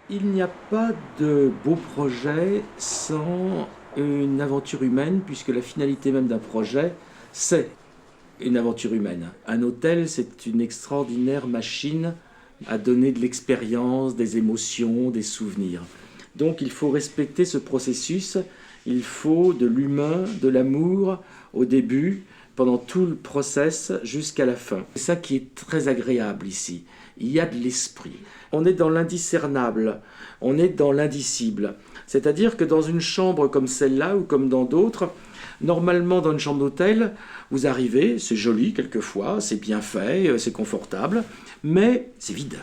Il n'y a pas de beau projet sans une aventure humaine, puisque la finalité même d'un projet, c'est une aventure humaine. Un hôtel, c'est une extraordinaire machine à donner de l'expérience, des émotions, des souvenirs. Donc il faut respecter ce processus, il faut de l'humain, de l'amour au début, pendant tout le process jusqu'à la fin. C'est ça qui est très agréable ici. Il y a de l'esprit. On est dans l'indiscernable, on est dans l'indicible. C'est-à-dire que dans une chambre comme celle-là ou comme dans d'autres, normalement dans une chambre d'hôtel, vous arrivez, c'est joli quelquefois, c'est bien fait, c'est confortable, mais c'est vide.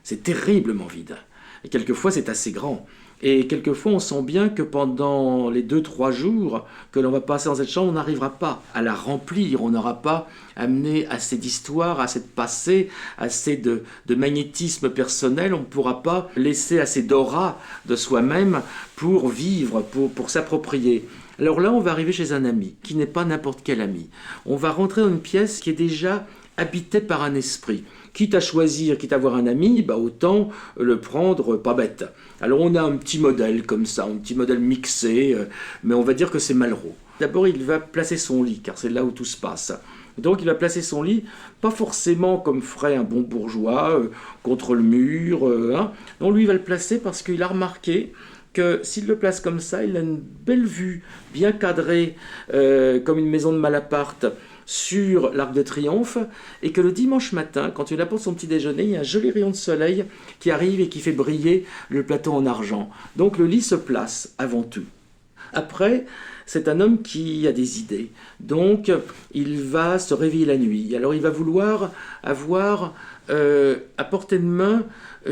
C'est terriblement vide. Et quelquefois c'est assez grand. Et quelquefois, on sent bien que pendant les 2-3 jours que l'on va passer dans cette chambre, on n'arrivera pas à la remplir, on n'aura pas amené assez d'histoire, assez de passé, assez de magnétisme personnel, on ne pourra pas laisser assez d'aura de soi-même pour vivre, pour s'approprier. Alors là, on va arriver chez un ami, qui n'est pas n'importe quel ami. On va rentrer dans une pièce qui est déjà habité par un esprit. Quitte à choisir, quitte à avoir un ami, bah autant le prendre pas bête. Alors on a un petit modèle comme ça, un petit modèle mixé, mais on va dire que c'est Malraux. D'abord il va placer son lit, car c'est là où tout se passe. Donc il va placer son lit, pas forcément comme ferait un bon bourgeois, contre le mur. Hein. Non, lui il va le placer parce qu'il a remarqué que s'il le place comme ça, il a une belle vue, bien cadrée, comme une maison de Malaparte, sur l'Arc de Triomphe, et que le dimanche matin, quand il apporte son petit déjeuner, il y a un joli rayon de soleil qui arrive et qui fait briller le plateau en argent. Donc le lit se place avant tout. Après, c'est un homme qui a des idées. Donc, il va se réveiller la nuit. Alors, il va vouloir avoir à portée de main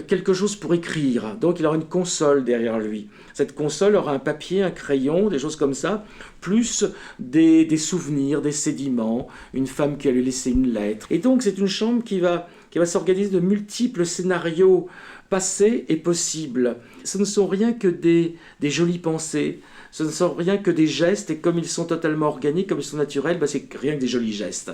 quelque chose pour écrire. Donc, il aura une console derrière lui. Cette console aura un papier, un crayon, des choses comme ça, plus des souvenirs, des sédiments, une femme qui a lui laissé une lettre. Et donc, c'est une chambre qui va s'organiser de multiples scénarios passés et possibles. Ce ne sont rien que des jolies pensées. Ce ne sont rien que des gestes, et comme ils sont totalement organiques, comme ils sont naturels, c'est rien que des jolis gestes.